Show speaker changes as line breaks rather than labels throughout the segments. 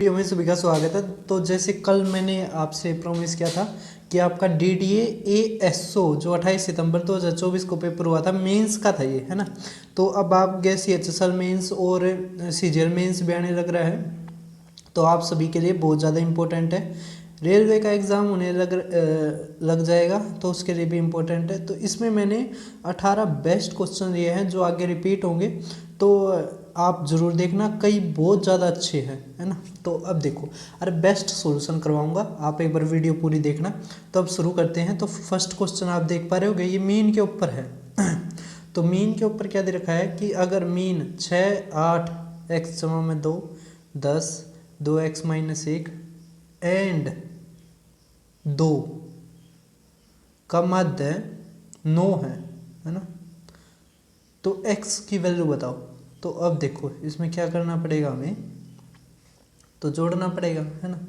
Video में सभी का स्वागत है। तो जैसे कल मैंने आपसे प्रॉमिस किया था कि आपका DDA ASO जो 28 सितंबर 2024 को पेपर हुआ था, मेंस का था ये, है ना। तो अब आप गैस CHSL मेंस और CGL मेंस भी आने लग रहा है, तो आप सभी के लिए बहुत ज़्यादा इम्पोर्टेंट है। रेलवे का एग्ज़ाम होने लग जाएगा, तो उसके लिए भी इम्पोर्टेंट है। तो इसमें मैंने 18 बेस्ट क्वेश्चन लिए हैं जो आगे रिपीट होंगे, तो आप ज़रूर देखना, कई बहुत ज़्यादा अच्छे हैं, है ना। तो अब देखो, अरे बेस्ट सॉल्यूशन करवाऊंगा, आप एक बार वीडियो पूरी देखना। तो अब शुरू करते हैं। तो फर्स्ट क्वेश्चन आप देख पा रहे होगे, ये मीन के ऊपर है। तो मीन के ऊपर क्या दे रखा है कि अगर मीन 6, 8, x जमा में 2, 10, 2x माइनस 1 एंड 2 का मध्य 9 है ना, तो x की वैल्यू बताओ। तो अब देखो, इसमें क्या करना पड़ेगा हमें, तो जोड़ना पड़ेगा, है ना।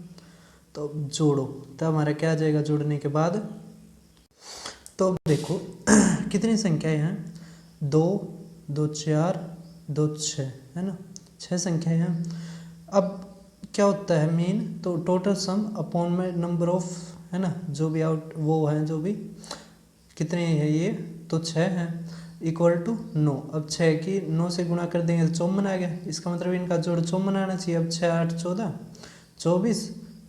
तो अब जोड़ो, तो हमारा क्या आ जाएगा जोड़ने के बाद। तो अब देखो कितनी संख्याएं हैं, 2, 2 4, 2 6, है ना, 6 संख्याएं हैं। अब क्या होता है मीन, तो टोटल सम अपॉन में नंबर ऑफ, है ना, जो भी आउट वो है, जो भी कितने हैं ये, तो 6 हैं, इक्वल टू 9। अब 6 की 9 से गुणा कर देंगे तो 54 आ गया। इसका मतलब इनका जोड़ 54 आना चाहिए। अब 6, 8, 14, 24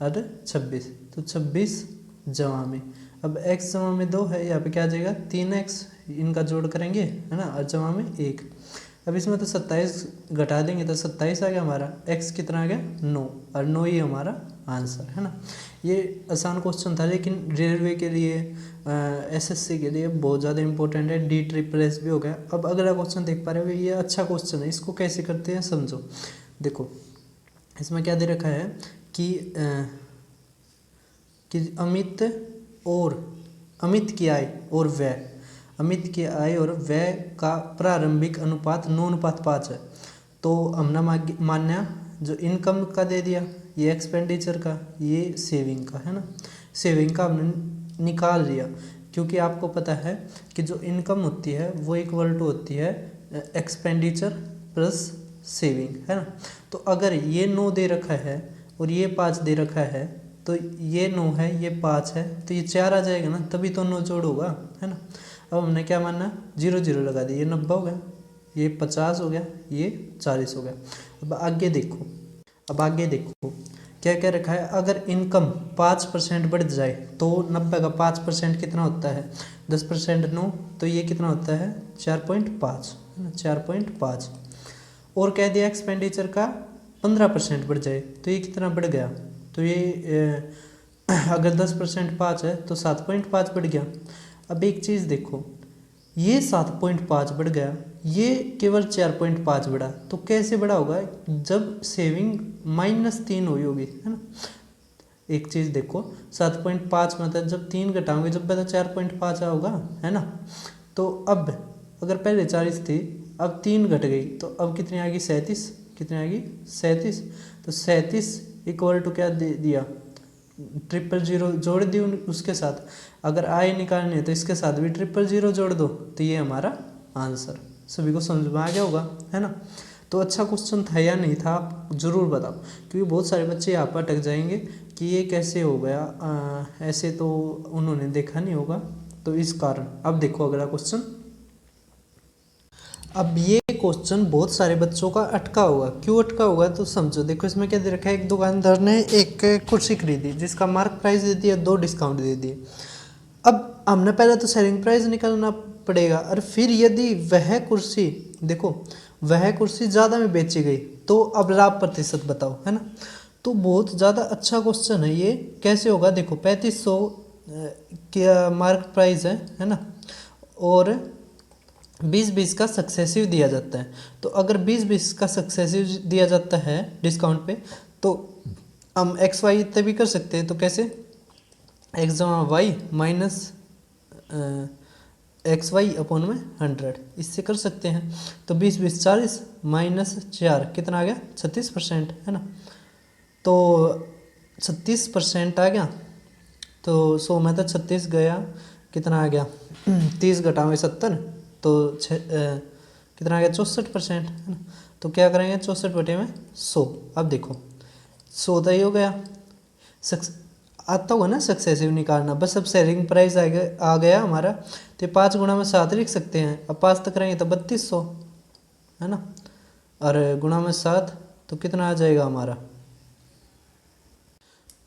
और 26, तो 26 जमा में, अब x जमा में 2 है, यहाँ पे क्या आ जाएगा 3x, इनका जोड़ करेंगे, है ना, और जमा में 1। अब इसमें तो 27 घटा देंगे तो 27 आ गया हमारा, x कितना आ गया 9, और 9 ही हमारा आंसर, है ना। ये आसान क्वेश्चन था, लेकिन रेलवे के लिए SSC के लिए बहुत ज़्यादा इंपॉर्टेंट है। DSSS भी हो गया। अब अगला क्वेश्चन देख पा रहे हो, ये अच्छा क्वेश्चन है, इसको कैसे करते हैं समझो। देखो इसमें क्या दे रखा है कि अमित की आय और व्यय, अमित की आय और व्यय का प्रारंभिक अनुपात 9:5 है। तो हमने मान्या जो इनकम का दे दिया, ये एक्सपेंडिचर का, ये सेविंग का, है ना। सेविंग का हमने निकाल लिया, क्योंकि आपको पता है कि जो इनकम होती है वो इक्वल टू होती है एक्सपेंडिचर प्लस सेविंग, है ना। तो अगर ये 9 दे रखा है और ये 5 दे रखा है, तो ये 9 है, ये 5 है, तो ये 4 आ जाएगा ना, तभी तो 9 जोड़ होगा, है ना। अब हमने क्या माना, 0 0 लगा दिया, ये 90 हो गया, ये 50 हो गया, ये 40 हो गया। अब आगे देखो, क्या क्या रखा है, अगर इनकम 5% बढ़ जाए तो 90 का 5% कितना होता है, 10% 9, तो ये कितना होता है 4.5, है ना, 4.5। और कह दिया एक्सपेंडिचर का 15% बढ़ जाए तो ये कितना बढ़ गया, तो ये अगर 10% 5 है तो 7.5 बढ़ गया। अब एक चीज़ देखो, ये 7.5 बढ़ गया, ये केवल 4.5 बढ़ा, तो कैसे बढ़ा होगा, जब सेविंग -3 हुई होगी, है ना। एक चीज़ देखो, 7.5 मतलब जब 3 घटाओगे जब पता 4.5 होगा, है ना। तो अब अगर पहले 40 थी, अब 3 घट गई, तो अब कितनी आ गई 37, कितनी आ गई 37। तो 37 इक्वल टू क्या दे दिया, 000 जोड़ दी उसके साथ। अगर आय निकालनी है तो इसके साथ भी 000 जोड़ दो, तो ये हमारा आंसर। सभी को समझ में आ गया होगा, है ना। तो अच्छा क्वेश्चन था या नहीं था, आप ज़रूर बताओ, क्योंकि बहुत सारे बच्चे यहाँ पर अटक जाएंगे कि ये कैसे हो गया, ऐसे तो उन्होंने देखा नहीं होगा, तो इस कारण। अब देखो अगला क्वेश्चन। अब ये क्वेश्चन बहुत सारे बच्चों का अटका होगा, क्यों अटका होगा तो समझो। देखो इसमें क्या दे रखा है, एक दुकानदार ने एक कुर्सी खरीदी जिसका मार्क प्राइस दे दिया, 2 डिस्काउंट दे दिए। अब हमने पहले तो सेलिंग प्राइस निकालना पड़ेगा, और फिर यदि वह कुर्सी, देखो वह कुर्सी ज़्यादा में बेची गई तो अब लाभ प्रतिशत बताओ, है ना। तो बहुत ज़्यादा अच्छा क्वेश्चन है ये, कैसे होगा। देखो 3500 क्या मार्क प्राइस है ना, और 20-20 का सक्सेसिव दिया जाता है। तो अगर 20-20 का सक्सेसिव दिया जाता है डिस्काउंट पे, तो हम एक्स वाई तभी कर सकते हैं। तो कैसे, एक्स जमा y minus x y upon में 100, इससे कर सकते हैं। तो 20-20 40 माइनस 4 कितना आ गया 36%, है ना। तो 36% आ गया, तो 100 में तो 36 गया, कितना आ गया 30 घटावे 70, तो कितना आ गया 64%, है ना। तो क्या करेंगे 64 बटे में 100। अब देखो 100 ही हो गया। आता होगा ना सक्सेसिव निकालना, बस अब सेलिंग प्राइस आ गया हमारा, तो 5 गुणा में 7 लिख सकते हैं। अब 5 तक करेंगे तो 3200 है ना, और गुणा में 7 तो कितना आ जाएगा हमारा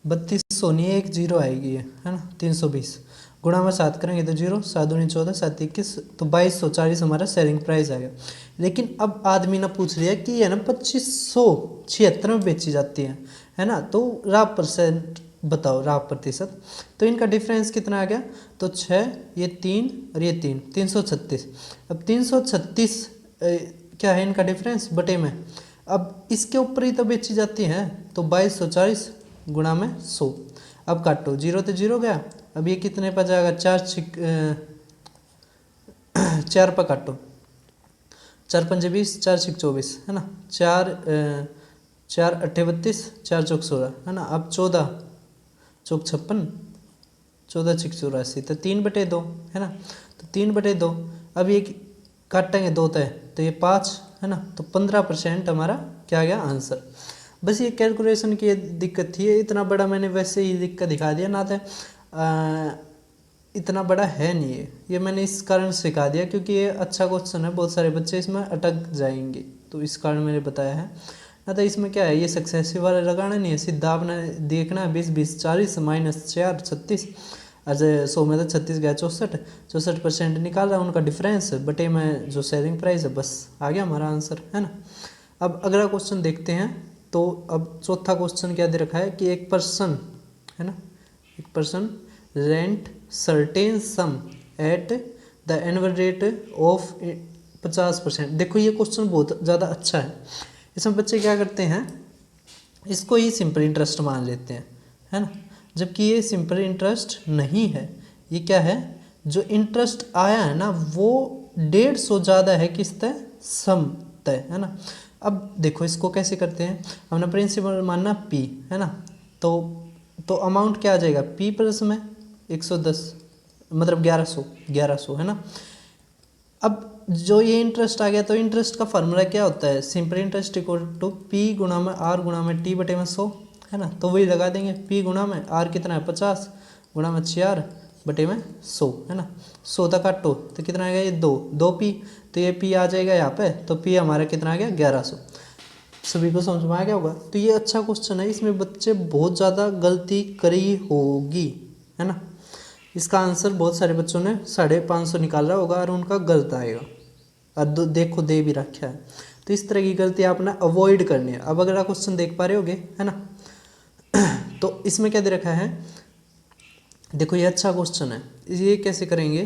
3200 नहीं, एक जीरो आएगी है ना, 320 गुणा में 7 करेंगे तो 0, 7 दूनी 14, 7 21, तो 2240 हमारा सेलिंग प्राइस आ गया। लेकिन अब आदमी ने पूछ लिया कि ये ना 2576 में बेची जाती है ना, तो राव परसेंट बताओ, राव प्रतिशत। तो इनका डिफरेंस कितना आ गया, तो 6, ये 3 और ये 3, 336। अब 336 क्या है इनका डिफरेंस बटे में, अब इसके ऊपर ही तो बेची जाती है, तो 2240 गुणा में 100। अब काटो, 0 तो 0 गया, अब ये कितने पर जाएगा, 4 पर काटो, 4 पंजे 20, 4 छिक 24 है ना, 4 8 32, 4 चौक 16 है ना। अब 14 चौक 56, 14 छिक 84, तो 3/2 है ना, तो 3/2। अब ये काटेंगे 2 तय, तो ये 5 है ना, तो 15% हमारा क्या गया आंसर। बस ये कैलकुलेशन की दिक्कत थी, इतना बड़ा मैंने वैसे ही दिक्कत दिखा दिया ना, था इतना बड़ा है नहीं ये मैंने इस कारण सिखा दिया क्योंकि ये अच्छा क्वेश्चन है, बहुत सारे बच्चे इसमें अटक जाएंगे, तो इस कारण मैंने बताया है ना। तो इसमें क्या है, ये सक्सेसिव वाला लगाना नहीं है, सीधा आपने देखना है 20 20 40 -4 36, अजय 100 में तो 36 गया 64% निकाल रहा है उनका डिफरेंस बटे में जो सेलिंग प्राइस है, बस आ गया हमारा आंसर है ना। अब अगला क्वेश्चन देखते हैं। तो अब चौथा क्वेश्चन क्या दे रखा है कि एक पर्सन है ना, एक person rent certain some at the annual rate of 50%। देखो ये क्वेश्चन बहुत ज़्यादा अच्छा है, इसमें बच्चे क्या करते हैं, इसको ही सिंपल इंटरेस्ट मान लेते हैं है ना, जबकि ये सिंपल इंटरेस्ट नहीं है। ये क्या है, जो इंटरेस्ट आया है ना वो 150 ज़्यादा है किस तय, सम तय है ना। अब देखो इसको कैसे करते हैं, हमने प्रिंसिपल मानना P है ना, तो अमाउंट क्या आ जाएगा P प्लस में 110 मतलब 1100 है ना। अब जो ये इंटरेस्ट आ गया, तो इंटरेस्ट का फार्मूला क्या होता है, simple interest equal to P गुणा में R गुणा में T बटे में 100 है ना, तो वही लगा देंगे। P गुणा में R कितना है 50 गुणा में 4 बटे में 100 है ना। 100 तक काटो तो कितना आएगा, ये 2 P, तो ये P आ जाएगा यहाँ पे, तो P हमारा कितना आ गया 1100। सभी को समझ में आ गया होगा। तो ये अच्छा क्वेश्चन है, इसमें बच्चे बहुत ज़्यादा गलती करी होगी है ना। इसका आंसर बहुत सारे बच्चों ने 550 निकाला होगा और उनका गलत आएगा, और देखो दे भी रखा है। तो इस तरह की गलती आपने अवॉइड करनी है। अब अगला क्वेश्चन देख पा रहे होगे है ना। तो इसमें क्या दे रखा है, देखो ये अच्छा क्वेश्चन है। ये कैसे करेंगे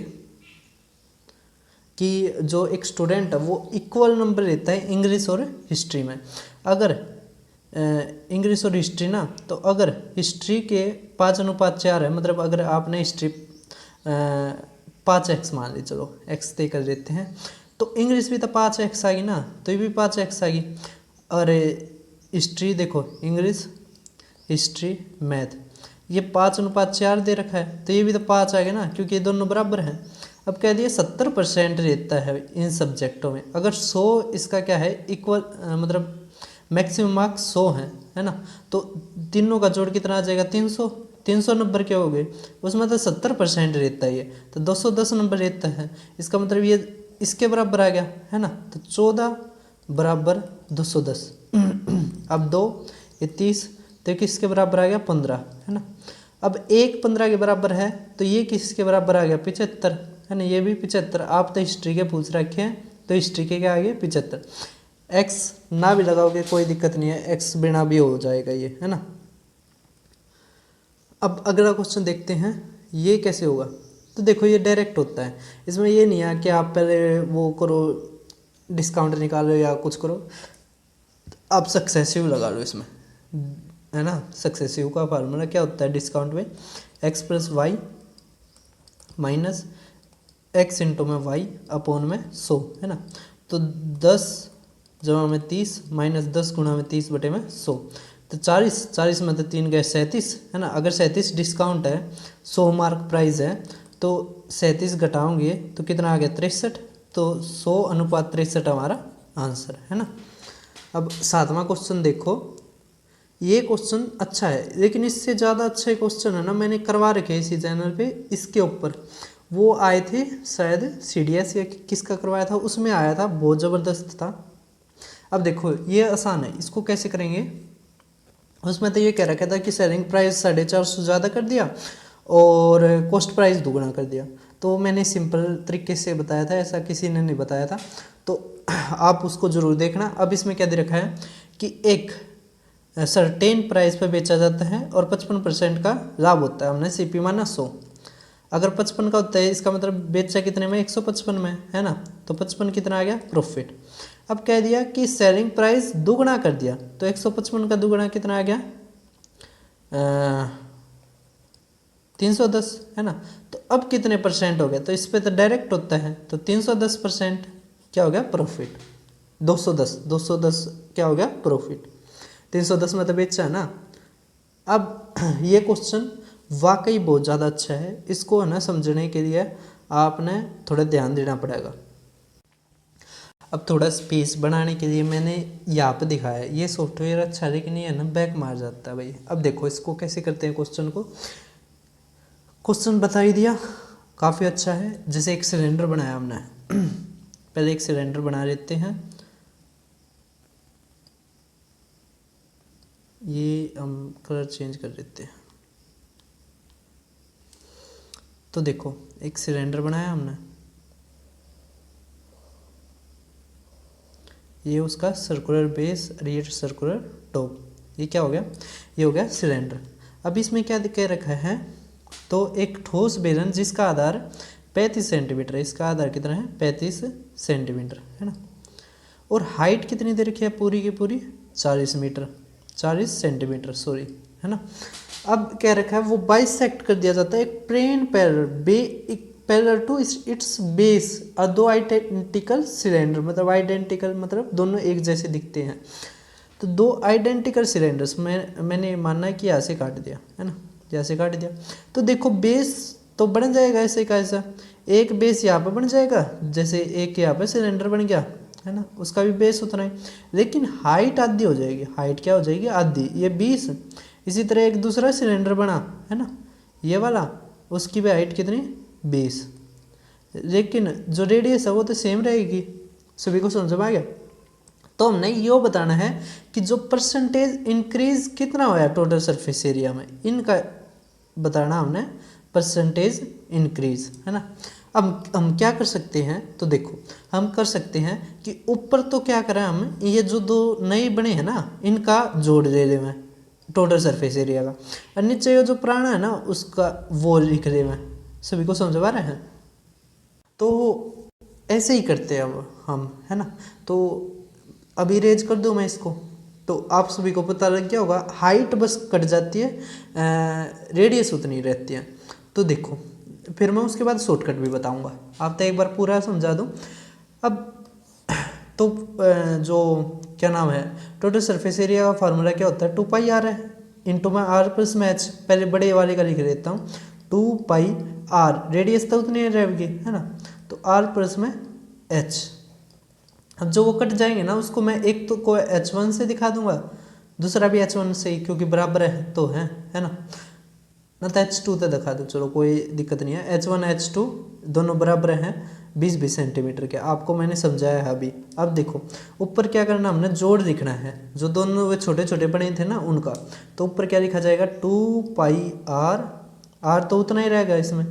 कि जो एक स्टूडेंट है वो इक्वल नंबर लेता है इंग्लिश और हिस्ट्री में। अगर इंग्लिश और हिस्ट्री ना, तो अगर हिस्ट्री के 5:4 है, मतलब अगर आपने हिस्ट्री 5x मान ली, चलो x तय कर देते हैं, तो इंग्लिश भी तो 5x आएगी ना, तो ये भी 5x आएगी। और हिस्ट्री देखो, इंग्लिश हिस्ट्री मैथ ये 5:4 दे रखा है, तो ये भी तो 5 आएगा ना, क्योंकि ये दोनों बराबर हैं। अब कह दिए 70% रहता है इन सब्जेक्टों में। अगर 100 इसका क्या है इक्वल, मतलब मैक्सिमम मार्क्स 100 है ना, तो तीनों का जोड़ कितना आ जाएगा 300। 300 नंबर क्या हो गए, उसमें तो 70% रहता है, ये तो 210 नंबर रहता है। इसका मतलब ये इसके बराबर आ गया है ना, तो 14 बराबर 210। अब 2 ये 30, तो किसके बराबर आ गया 15 है ना। अब 1 15 के बराबर है, तो ये किसके बराबर आ गया 75 है ना, ये भी 75। आप तो हिस्ट्री के पूछ रखे हैं, तो हिस्ट्री के क्या आ गए 75। x ना भी लगाओगे कोई दिक्कत नहीं है, x बिना भी हो जाएगा ये है ना। अब अगला क्वेश्चन देखते हैं, ये कैसे होगा। तो देखो ये डायरेक्ट होता है, इसमें ये नहीं है कि आप पहले वो करो डिस्काउंट निकालो या कुछ करो, आप सक्सेसिव लगा लो इसमें है ना। सक्सेसिव का फार्मूला क्या होता है डिस्काउंट में, x + y minus x into में y अपॉन में 100 है ना। तो 10 जमा में 30 माइनस 10 गुणा में 30 बटे में 100, तो 40 में तो 3 गए 37 है ना। अगर 37 डिस्काउंट है, 100 मार्क प्राइस है, तो 37 घटाओगे तो कितना आ गया 63, तो 100:63 हमारा आंसर है ना। अब 7वां क्वेश्चन देखो, ये क्वेश्चन अच्छा है, लेकिन इससे ज़्यादा अच्छे क्वेश्चन है ना मैंने करवा रखे इसी चैनल पे इसके ऊपर। वो आए थे शायद CDS या किसका करवाया था, उसमें आया था, बहुत ज़बरदस्त था। अब देखो ये आसान है, इसको कैसे करेंगे। उसमें तो ये कह रखा था कि सेलिंग प्राइस 450 ज़्यादा कर दिया और कॉस्ट प्राइस दुगना कर दिया। तो मैंने सिंपल तरीके से बताया था, ऐसा किसी ने नहीं बताया था, तो आप उसको ज़रूर देखना। अब इसमें क्या दे रखा है कि एक सर्टेन प्राइस पर बेचा जाता है और 55% का लाभ होता है। हमने CP माना 100, अगर 55 का होता है इसका मतलब बेचा कितने में, 155 में, है ना। तो 55 कितना आ गया प्रॉफिट। अब कह दिया कि सेलिंग प्राइस दुगना कर दिया, तो 155 का दुगना कितना आ गया 310, है ना। तो अब कितने परसेंट हो गया, तो इस पर तो डायरेक्ट होता है, तो 310% क्या हो गया प्रॉफिट। 210 क्या हो गया प्रॉफिट। 310 में तो बेचा है ना। अब ये क्वेश्चन वाकई बहुत ज़्यादा अच्छा है, इसको है ना समझने के लिए आपने थोड़ा ध्यान देना पड़ेगा। अब थोड़ा स्पेस बनाने के लिए मैंने यहाँ पे दिखाया है, ये सॉफ्टवेयर अच्छा है लेकिन ये है ना बैक मार जाता है भाई। अब देखो इसको कैसे करते हैं क्वेश्चन को। क्वेश्चन बता ही दिया, काफ़ी अच्छा है। जैसे एक सिलेंडर बनाया हमने पहले एक सिलेंडर बना लेते हैं, ये हम कलर चेंज कर देते हैं। तो देखो एक सिलेंडर बनाया हमने, ये उसका सर्कुलर बेस और ये सर्कुलर टॉप, ये क्या हो गया, ये हो गया सिलेंडर। अब इसमें क्या कह रखा है, तो एक ठोस बेलन जिसका आधार 35 सेंटीमीटर है, इसका आधार कितना है 35 सेंटीमीटर, है ना। और हाइट कितनी दे रखी है पूरी की पूरी 40 सेंटीमीटर सॉरी, है ना। अब कह रखा है वो बाइसेक्ट कर दिया जाता है एक plane parallel to its base और दो आइडेंटिकल सिलेंडर, मतलब आइडेंटिकल मतलब दोनों एक जैसे दिखते हैं। तो दो आइडेंटिकल सिलेंडर्स मैंने मानना है कि यहाँ से काट दिया, है ना, यहाँ से काट दिया। तो देखो बेस तो बन जाएगा ऐसे का ऐसा, एक बेस यहाँ पर बन जाएगा, जैसे एक यहाँ पर सिलेंडर बन गया, है ना, उसका भी बेस उतना ही, लेकिन हाइट आधी हो जाएगी। हाइट क्या हो जाएगी आधी, ये 20। इसी तरह एक दूसरा सिलेंडर बना, है ना, ये वाला, उसकी भी हाइट कितनी 20, लेकिन जो रेडियस है वो तो सेम रहेगी। सभी को समझ में आ गया। तो हमने ये बताना है कि जो परसेंटेज इंक्रीज कितना हुआ टोटल सरफेस एरिया में, इनका बताना हमने परसेंटेज इंक्रीज, है ना। अब हम क्या कर सकते हैं, तो देखो हम कर सकते हैं कि ऊपर तो क्या करें हम, ये जो दो नए बने हैं ना इनका जोड़ ले रहे हैं टोटल सरफेस एरिया का, और नीचे ये जो पुराना है ना उसका वो लिख रहे हैं। सभी को समझ आ रहे हैं। तो ऐसे ही करते हैं अब हम, है ना। तो अभी रेज कर दूँ मैं इसको, तो आप सभी को पता लग गया होगा, हाइट बस कट जाती है, रेडियस उतनी रहती है। तो देखो फिर मैं उसके बाद शॉर्टकट भी बताऊंगा, आप तो एक बार पूरा समझा दूँ। अब तो जो क्या नाम है टोटल सरफेस एरिया का फार्मूला क्या होता है, 2πr है इंटू में r प्लस में h। पहले बड़े वाले का लिख देता हूँ, 2πr, रेडियस तो उतनी रहेगी, है ना, तो r प्लस में h। अब जो वो कट जाएंगे ना उसको मैं एक तो को h1 से दिखा दूंगा, दूसरा भी h1 से ही, क्योंकि बराबर है तो है ना तो h2 तो दिखा दो, चलो कोई दिक्कत नहीं है। h1 h2 दोनों बराबर हैं 20-20 सेंटीमीटर के, आपको मैंने समझाया है अभी। अब देखो ऊपर क्या करना, हमने जोड़ लिखना है, जो दोनों वे छोटे छोटे बने थे ना उनका। तो ऊपर क्या लिखा जाएगा 2πr, r तो उतना ही रहेगा इसमें,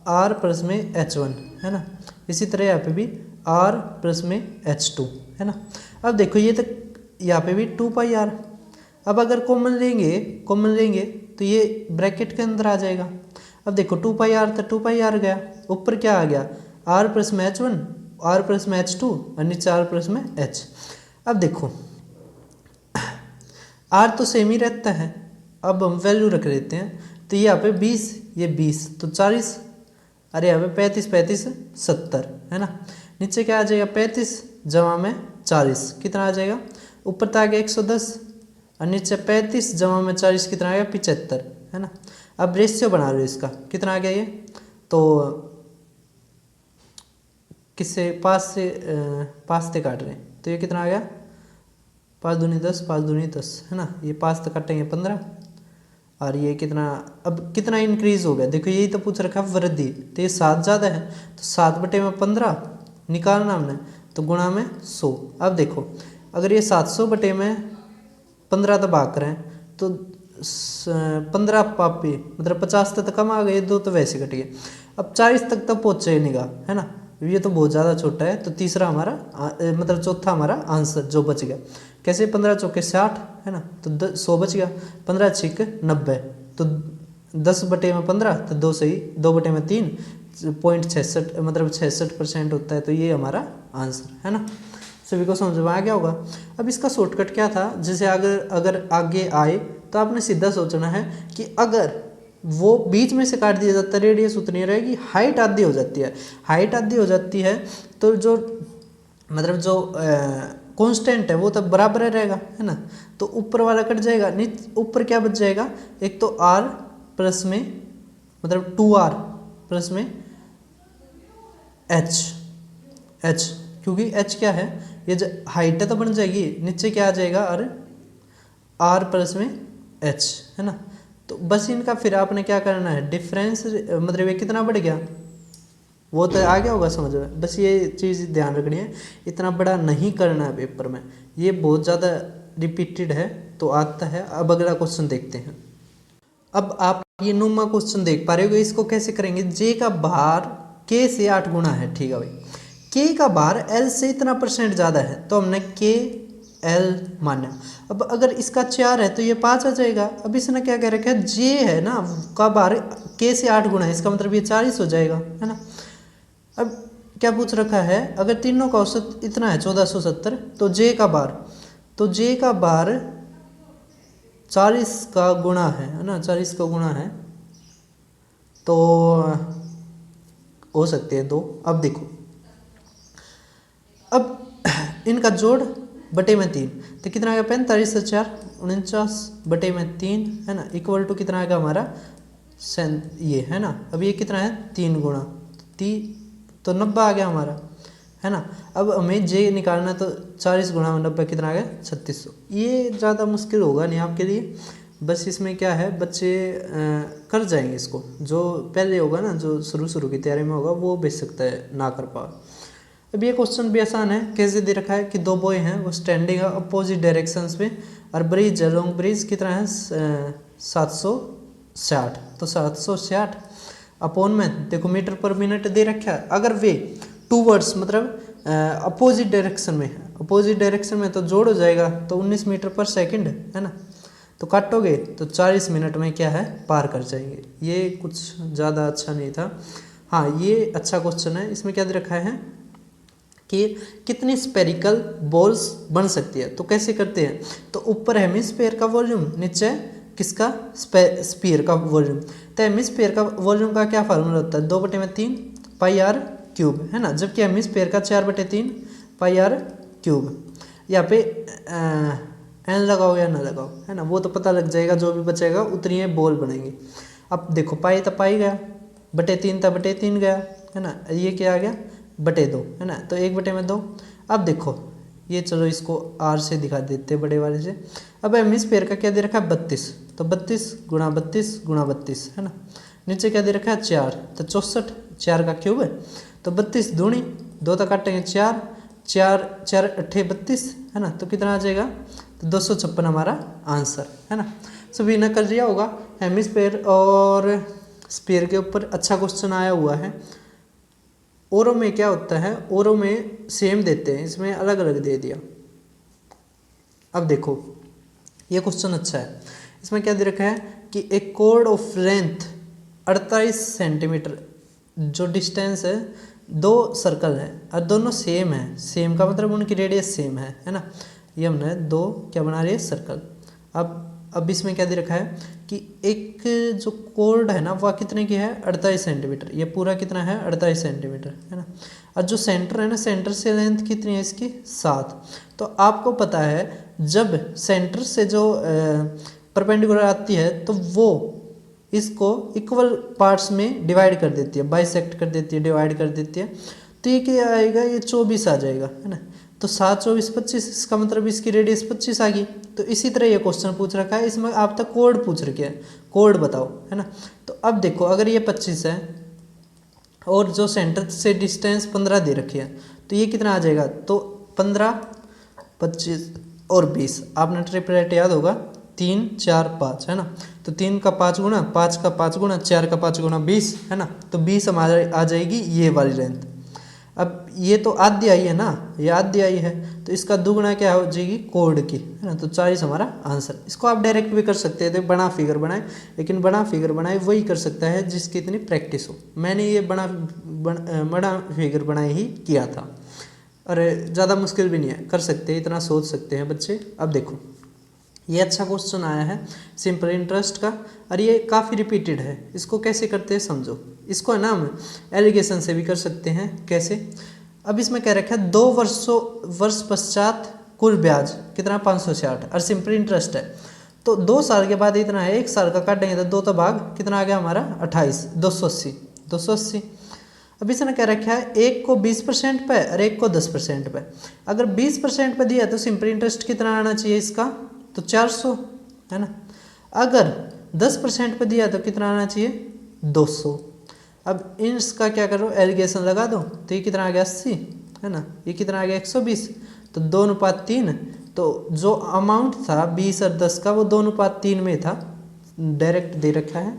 r प्लस में h1, है ना। इसी तरह यहाँ पे भी r प्लस में h2, है ना। अब देखो ये तक यहाँ पे भी 2πr। अब अगर कॉमन लेंगे तो ये ब्रैकेट के अंदर आ जाएगा। अब देखो 2πr तो 2πr गया, ऊपर क्या आ गया r प्लस में h1, r प्लस में h2 और नीचे r प्लस में h। अब देखो r तो सेम ही रहता है, अब हम वैल्यू रख लेते हैं। तो ये यहाँ पे 20, ये 20 तो 40, अरे यहाँ पे 35 70, है ना। नीचे क्या आ जाएगा 35 जमा में 40 कितना आ जाएगा, ऊपर तो आ गया 110 और नीचे 35 जमा में 40 कितना आ गया 75, है ना। अब रेशियो बना लो इसका, कितना आ गया ये, तो किससे पास से काट रहे हैं, तो ये कितना आ गया 5 दूनी 10, 5 दूनी 10, है ना। ये 5 तक काटेंगे 15, और ये कितना, अब कितना इंक्रीज हो गया देखो, यही तो पूछ रखा वृद्धि, तो ये 7 ज़्यादा है, तो 7/15 निकालना हमने, तो गुणा में 100। अब देखो अगर ये 700/15 तो भाग करें तो 15 पापी मतलब 50 तक कम आ गए, 2 तो वैसे कट गए। अब 40 तक तो पहुँचे नहीं गा, है ना, ये तो बहुत ज़्यादा छोटा है, तो तीसरा हमारा मतलब चौथा हमारा आंसर जो बच गया। कैसे, 15 चौके 60, है ना, तो 100 बच गया, 15 छिक 90, तो 10/15 तो 2 सही, 2/3 0.66 मतलब 66% होता है, तो ये हमारा आंसर है ना। सभी को समझ में आ गया होगा। अब इसका शॉर्टकट क्या था, जैसे अगर आगे आए तो आपने सीधा सोचना है कि अगर वो बीच में से काट दिया जाता है, रेडियस उतनी रहेगी, हाइट आधी हो जाती है, हाइट आधी हो जाती है तो जो मतलब जो कांस्टेंट है वो तो बराबर रहेगा, है ना, तो ऊपर वाला कट जाएगा, ऊपर क्या बच जाएगा, एक तो r प्लस में मतलब 2r प्लस में h, क्योंकि h क्या है, ये जो हाइट है तो बन जाएगी, नीचे क्या आ जाएगा, और r प्लस में h, है ना। तो बस इनका फिर आपने क्या करना है, डिफरेंस मतलब ये कितना बढ़ गया वो तो आ गया होगा समझ में, बस ये चीज़ ध्यान रखनी है, इतना बड़ा नहीं करना है पेपर में, ये बहुत ज़्यादा रिपीटेड है तो आता है। अब अगला क्वेश्चन देखते हैं। अब आप ये 9वां क्वेश्चन देख पा रहे हो, इसको कैसे करेंगे, जे का भार के से 8 गुना है, ठीक है भाई, के का भार एल से इतना % ज़्यादा है, तो हमने के एल माना। अब अगर इसका 4 है तो ये 5 आ जाएगा। अब इसने क्या कह रखा है, जे है ना का भार के से 8 गुना है, इसका मतलब ये 40 हो जाएगा, है ना। अब क्या पूछ रखा है, अगर तीनों का औसत इतना है 1470, तो जे का भार 40 का गुणा है ना, 40 का गुणा है, तो हो सकते हैं 2। अब देखो, अब इनका जोड़ बटे में 3, तो कितना आ गया, 45 से 4 49 बटे में 3, है ना, इक्वल टू कितना आएगा हमारा ये, है ना। अब ये कितना है 3 गुणा 3, तो 90 आ गया हमारा, है ना। अब हमें जे निकालना, तो 40 गुणा 90 कितना आ गया 3600। ये ज़्यादा मुश्किल होगा नहीं आपके लिए, बस इसमें क्या है बच्चे कर जाएंगे इसको, जो पहले होगा ना, जो शुरू की तैयारी में होगा वो बेच सकता है ना कर पाओ। अब ये क्वेश्चन भी आसान है, कैसे दे रखा है कि 2 बॉय हैं वो स्टैंडिंग है अपोजिट डायरेक्शंस में, और ब्रिज है, लॉन्ग ब्रिज कितना है 760, तो 760 अपॉन में देखो मीटर पर मिनट दे रखा है। अगर वे टूवर्ड्स मतलब अपोजिट डायरेक्शन में है, अपोजिट डायरेक्शन में तो जोड़ हो जाएगा, तो 19 मीटर पर सेकंड, है ना, तो काटोगे तो 40 मिनट में क्या है पार कर जाएंगे। ये कुछ ज़्यादा अच्छा नहीं था, हाँ ये अच्छा क्वेश्चन है। इसमें क्या दे रखा है कि कितनी स्पेरिकल बॉल्स बन सकती है, तो कैसे करते हैं, तो ऊपर हेमिस्फीयर का वॉल्यूम, नीचे किसका स्फीयर का वॉल्यूम, तो हेमिस्फीयर का वॉल्यूम का क्या फार्मूला होता है 2/3 पाई आर क्यूब, है ना, जबकि हेमिस्फीयर का 4/3 पाई आर क्यूब। यहाँ पे एन लगाओ या ना लगाओ, है ना, वो तो पता लग जाएगा, जो भी बचेगा उतनी ही बॉल बनेगी। अब देखो पाई तो पाई गया, बटे 3 था बटे 3 गया, है ना, ये क्या आ गया बटे 2, है ना, तो 1/2। अब देखो ये चलो इसको आर से दिखा देते हैं बड़े वाले से। अब हेमिस्फीयर का क्या दे रखा है 32, तो 32 गुणा 32 गुणा 32, है ना, नीचे क्या दे रखा है 4, तो 64 4 का क्यूब है, तो 32 दूनी 2 तक काटेंगे 4 4 4 8 32, है ना, तो कितना आ जाएगा, तो 256 हमारा आंसर, है ना। सभी ने कर लिया होगा। हेमिस्फीयर और स्फीयर के ऊपर अच्छा क्वेश्चन आया हुआ है। ओरो में क्या होता है, ओरो में सेम देते हैं, इसमें अलग अलग दे दिया। अब देखो ये क्वेश्चन अच्छा है, इसमें क्या दे रखा है कि एक कोड ऑफ लेंथ 48 सेंटीमीटर, जो डिस्टेंस है 2 सर्कल है और दोनों सेम है, सेम का मतलब उनकी रेडियस सेम है ना, ये हमने 2 क्या बना रही है सर्कल। अब इसमें क्या दे रखा है कि एक जो कोड है ना वह कितने की है 48 सेंटीमीटर, ये पूरा कितना है 48 सेंटीमीटर, है ना, और जो सेंटर है ना सेंटर से लेंथ कितनी है इसकी 7। तो आपको पता है जब सेंटर से जो परपेंडिकुलर आती है तो वो इसको इक्वल पार्ट्स में डिवाइड कर देती है, बाइसेक्ट कर देती है, डिवाइड कर देती है, तो ये क्या आएगा, ये 24 आ जाएगा, है ना। तो 7 24 25, इसका मतलब इसकी रेडियस 25 आ गई। तो इसी तरह ये क्वेश्चन पूछ रखा है, इसमें आप तक कोड पूछ रखे है, कोड बताओ, है ना। तो अब देखो अगर ये 25 है और जो सेंटर से डिस्टेंस 15 दे रखी है, तो ये कितना आ जाएगा, तो 15 25 और 20, आपने ट्रिपलेट याद होगा 3 4 5, है ना। तो 3 का 5 गुना, 5 का 5 गुना, 4 का 5 गुना 20, है ना। तो 20 हमारे आ जाएगी ये वाली लेंथ। अब ये तो आधी आई है ना, ये आधी आई है, तो इसका दुगुना क्या हो जाएगी कोड की, है ना। तो 40 हमारा आंसर। इसको आप डायरेक्ट भी कर सकते थे, बड़ा फिगर बनाए, लेकिन बड़ा फिगर बनाए वही कर सकता है जिसकी इतनी प्रैक्टिस हो। मैंने ये बड़ा फिगर बनाए ही किया था, अरे ज़्यादा मुश्किल भी नहीं है, कर सकते हैं, इतना सोच सकते हैं बच्चे। अब देखो ये अच्छा क्वेश्चन आया है सिंपल इंटरेस्ट का, और ये काफ़ी रिपीटेड है। इसको कैसे करते हैं समझो। इसको है ना हम एलिगेशन से भी कर सकते हैं। कैसे, अब इसमें क्या रखा है, 2 वर्ष पश्चात कुल ब्याज कितना 566, और सिंपल इंटरेस्ट है। तो 2 साल के बाद इतना है, 1 साल का काटेंगे तो 2 तो भाग कितना आ गया हमारा 28, 280। अब इसने क्या रखा है, एक को 20% पे और एक को 10% पे। अगर 20% पे दिया तो सिंपल इंटरेस्ट कितना आना चाहिए इसका, तो 400, है ना। अगर 10% पे दिया तो कितना आना चाहिए 200। अब इसका क्या करो, एलिगेशन लगा दो, तो ये कितना आ गया 80, है ना। ये कितना आ गया 120, तो 2:3। तो जो अमाउंट था 20 और 10 का वो 2:3 में था, डायरेक्ट दे रखा है।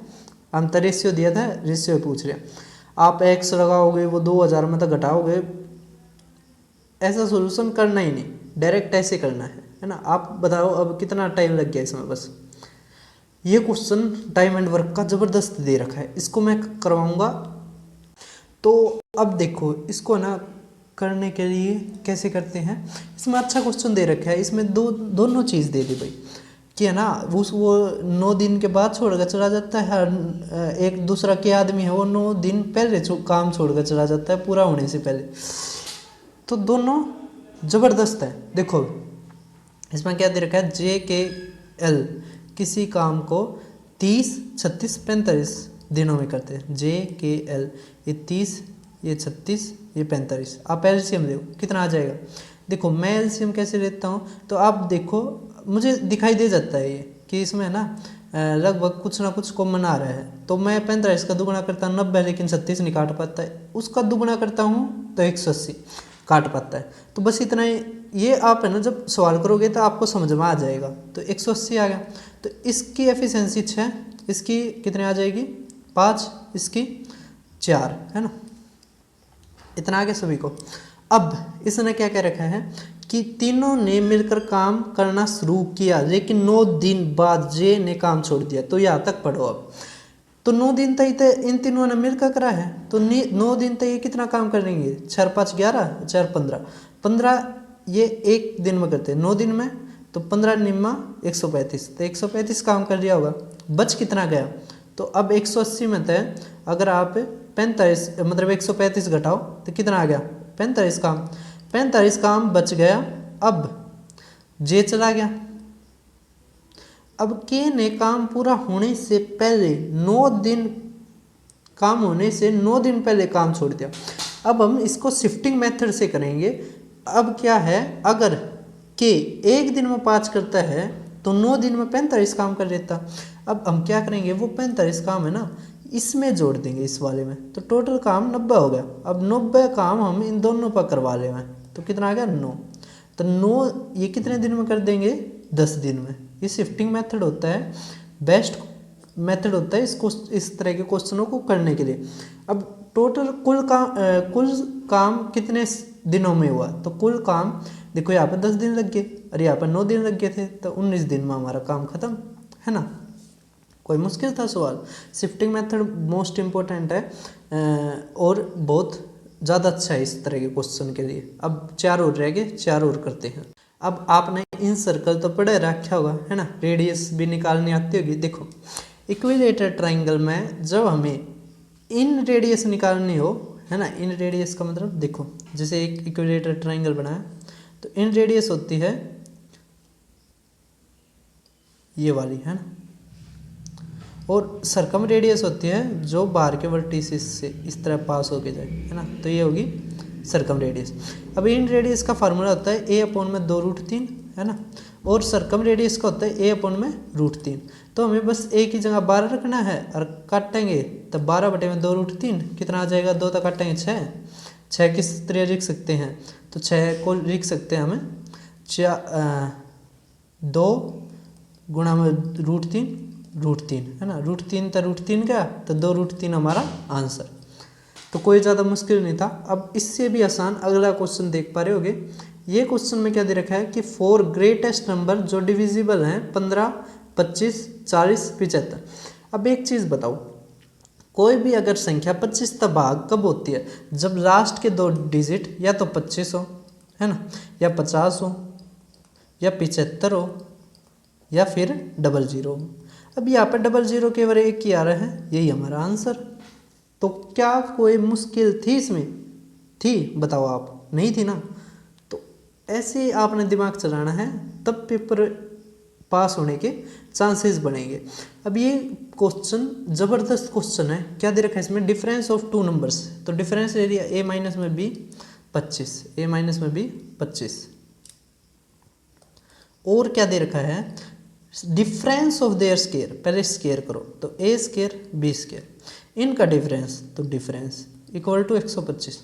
हम तो रेशियो दिया था, रेशियो पूछ रहे हैं। आप एक्स लगाओगे वो 2000 में तो घटाओगे, ऐसा सोल्यूशन करना ही नहीं, डायरेक्ट ऐसे करना है ना। आप बताओ अब कितना टाइम लग गया इसमें। बस ये क्वेश्चन टाइम एंड वर्क का ज़बरदस्त दे रखा है, इसको मैं करवाऊंगा। तो अब देखो इसको ना करने के लिए कैसे करते हैं, इसमें अच्छा क्वेश्चन दे रखा है, इसमें दोनों चीज़ दे दी भाई कि है ना, वो 9 दिन के बाद छोड़कर चला जाता है, एक दूसरा के आदमी है वो 9 दिन पहले काम छोड़कर चला जाता है पूरा होने से पहले। तो दोनों ज़बरदस्त है। देखो इसमें क्या दे रखा है, JKL किसी काम को 30 36 45 दिनों में करते हैं। JKL ये 30, ये 36, ये 45। आप एलसीएम लो कितना आ जाएगा। देखो मैं एलसीएम कैसे लेता हूँ, तो आप देखो मुझे दिखाई दे जाता है ये कि इसमें ना लगभग कुछ ना कुछ कॉमन आ रहा है। तो मैं 45 का दुगुना करता हूँ 90, लेकिन 36 नहीं काट पाता है। उसका दुगुना करता हूँ तो 180 काट पाता है। तो बस इतना ही, ये आप है ना जब सवाल करोगे तो आपको समझ में आ जाएगा। तो 180 आ गया, तो इसकी एफिशिएंसी 6, इसकी कितने आ जाएगी 5, इसकी 4, है ना। इतना आ गया सभी को। अब इसने क्या कह रखा है कि तीनों ने मिलकर काम करना शुरू किया, लेकिन 9 दिन बाद जे ने काम छोड़ दिया। तो यहाँ तक पढ़ो। अब तो 9 दिन तक इन तीनों ने मिलकर करा है, तो 9 दिन तक ये कितना काम करेंगे, 4 5 11, 4 15, 15 ये एक दिन में करते हैं 9 दिन में, तो 15 निम्मा 135, तो 135 काम कर लिया होगा। बच कितना गया, तो अब 180 में थे, अगर आप 45 मतलब 135 घटाओ तो कितना आ गया 45 काम, 45 काम बच गया। अब जे चला गया। अब के ने काम पूरा होने से पहले 9 दिन, काम होने से 9 दिन पहले काम छोड़ दिया। अब हम इसको शिफ्टिंग मेथड से करेंगे। अब क्या है, अगर के 1 दिन में 5 करता है तो 9 दिन में 45 काम कर लेता। अब हम क्या करेंगे, वो 45 काम है ना इसमें जोड़ देंगे इस वाले में, तो टोटल काम 90 हो गया। अब 90 काम हम इन दोनों पर करवा ले हैं, तो कितना आ गया 9। तो 9 ये कितने दिन में कर देंगे 10 दिन में। ये शिफ्टिंग मेथड होता है, बेस्ट मेथड होता है इसको इस तरह के क्वेश्चनों को करने के लिए। अब टोटल कुल काम कितने दिनों में हुआ, तो कुल काम देखो यहाँ पर 10 दिन लग गए और यहाँ पर 9 दिन लग गए थे, तो 19 दिन में हमारा काम खत्म, है ना। कोई मुश्किल था सवाल। शिफ्टिंग मेथड मोस्ट इम्पोर्टेंट है और बहुत ज़्यादा अच्छा है इस तरह के क्वेश्चन के लिए। अब 4 और रह गए, 4 और करते हैं। अब आपने इन सर्कल तो पढ़े रखा होगा, है ना, रेडियस भी निकालनी आती होगी। देखो इक्विलेटरल ट्राइंगल में जब हमें इन रेडियस निकालनी हो, है ना, इन रेडियस का मतलब देखो जैसे एक इक्विलेटरल ट्राइंगल बनाया तो इन रेडियस होती है ये वाली, है ना, और सरकम रेडियस होती है जो बाहर के वर्टिसेस से इस तरह पास होके जाए, है ना, तो ये होगी सरकम रेडियस। अब इन रेडियस का फार्मूला होता है a/2√3 है ना, और सरकम रेडियस का होता है a/√3। तो हमें बस a की जगह 12 रखना है और काटेंगे तो 12/2√3 कितना आ जाएगा, 2 तक काटेंगे 6। 6 किस तरह लिख सकते हैं, तो 6 को लिख सकते हैं हमें 2 गुणा में √3 है ना, √3 तो √3 का तो 2√3 हमारा आंसर। तो कोई ज़्यादा मुश्किल नहीं था। अब इससे भी आसान अगला क्वेश्चन देख पा रहे होगे। ये क्वेश्चन में क्या दे रखा है कि 4 ग्रेटेस्ट नंबर जो डिविजिबल हैं 15, 25, 40, 75। अब एक चीज़ बताओ, कोई भी अगर संख्या 25 तक भाग कब होती है, जब लास्ट के 2 डिजिट या तो 25 हो है ना, या 50 हो, या 75 हो, या फिर 00 हो। अब यहाँ पर 00 केवल एक ही आ रहा है, यही हमारा आंसर। तो क्या कोई मुश्किल थी इसमें, थी बताओ आप, नहीं थी ना। तो ऐसे आपने दिमाग चलाना है, तब पेपर पास होने के चांसेस बनेंगे। अब ये क्वेश्चन ज़बरदस्त क्वेश्चन है। क्या दे रखा है इसमें, डिफरेंस ऑफ 2 नंबर्स। तो डिफरेंस ले लिया a माइनस में b 25, a माइनस में b 25। और क्या दे रखा है, डिफरेंस ऑफ देयर स्केयर, पहले स्केयर करो तो a स्केयर b स्केयर, इनका डिफरेंस, तो डिफरेंस इक्वल टू 125।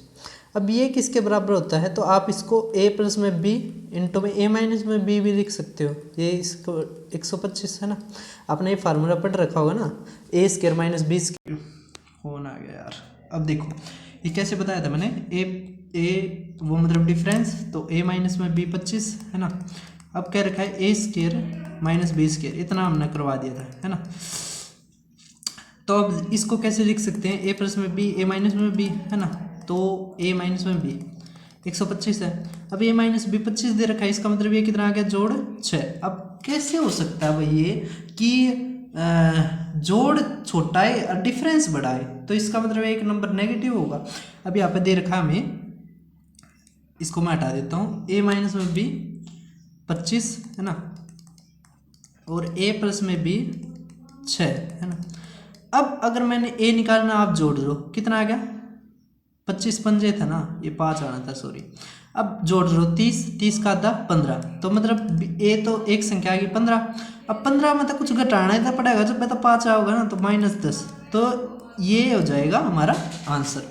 अब ये किसके बराबर होता है, तो आप इसको a प्लस में b इंटू में a माइनस में b भी लिख सकते हो। ये इसको 125 है ना, आपने ये फार्मूला पढ़ रखा होगा ना, a square minus b square. Phone आ गया यार। अब देखो ये कैसे बताया था मैंने, a वो मतलब डिफरेंस, तो a माइनस में b 25 है ना। अब क्या रखा है, a square minus b square, इतना हमने करवा दिया था है ना। तो अब इसको कैसे लिख सकते हैं, a प्लस में b, a माइनस में b है ना, तो a माइनस में b 125 है। अब a माइनस b 25 दे रखा है, इसका मतलब ये कितना आ गया, जोड़ 6। अब कैसे हो सकता है भाई ये कि जोड़ छोटा है और डिफरेंस बड़ा है, तो इसका मतलब एक नंबर नेगेटिव होगा। अब यहाँ पे दे रखा है हमें, इसको मैं हटा देता हूँ, a माइनस में b 25 है ना, और a प्लस में b 6 है ना। अब अगर मैंने a निकालना, आप जोड़ लो, कितना आ गया, 25 पंजे था ना, ये 5 आना था सॉरी। अब जोड़ लो 30, 30 का आधा 15, तो मतलब a तो एक संख्या आ गई 15। अब 15 में तो कुछ घटाना ही तो पड़ेगा, जब तो 5 आओगे ना तो -10, तो ये हो जाएगा हमारा आंसर।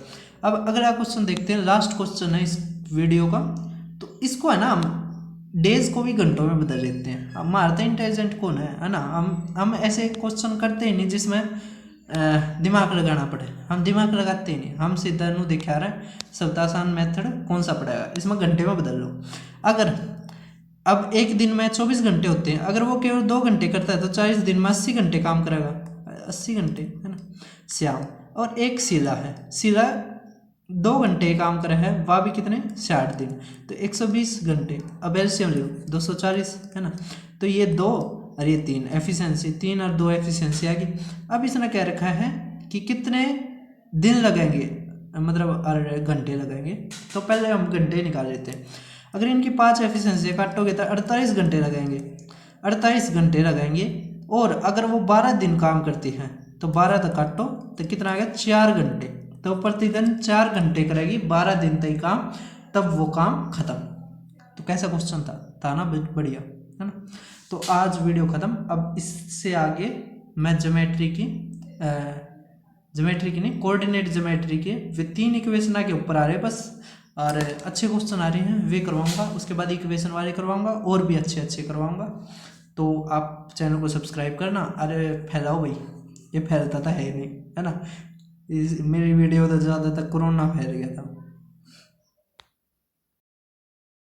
अब अगला क्वेश्चन देखते हैं, लास्ट क्वेश्चन है इस वीडियो का। तो इसको है ना हम डेज को भी घंटों में बदल देते हैं। हम मारते इंटेलिजेंट कौन है ना, हम ऐसे क्वेश्चन करते ही नहीं जिसमें दिमाग लगाना पड़े, हम दिमाग लगाते ही नहीं, हम सीधा नु दिखा रहे हैं सबसे आसान मेथड कौन सा पड़ेगा, इसमें घंटे में बदल लो। अगर अब एक दिन में 24 घंटे होते हैं, अगर वो केवल 2 घंटे करता है तो 40 दिन में 80 घंटे काम करेगा, 80 घंटे है ना। श्याम और एक शीला है, शीला 2 घंटे काम करे है, वह भी कितने 60 दिन, तो 120 घंटे। अब एलसीएम लो 240 है ना, तो ये 2 और ये 3 एफिशिएंसी, 3 और 2 एफिशिएंसी आ गई। अब इसने क्या रखा है कि कितने दिन लगेंगे, मतलब घंटे लगेंगे, तो पहले हम घंटे निकाल लेते हैं। अगर इनकी 5 एफिशिएंसी काटोगे तो 48 घंटे लगेंगे, 48 घंटे लगेंगे। और अगर वो 12 दिन काम करती है तो 12 तक काटो तो कितना आ गया, 4 घंटे। तो प्रतिदिन 4 घंटे करेगी, 12 दिन तक काम, तब वो काम खत्म। तो कैसा क्वेश्चन था ना, बढ़िया है ना। तो आज वीडियो ख़त्म। अब इससे आगे मैं ज्योमेट्री की नहीं, कोऑर्डिनेट ज्योमेट्री के वे 3 इक्वेशन के ऊपर आ रहे हैं बस, और अच्छे क्वेश्चन आ रहे हैं वे करवाऊंगा। उसके बाद इक्वेशन वाले करवाऊंगा, और भी अच्छे अच्छे करवाऊंगा। तो आप चैनल को सब्सक्राइब करना। अरे फैलाओ भाई, ये फैलता था है नहीं है ना, मेरी वीडियो तो ज़्यादातर कोरोना फैल गया था।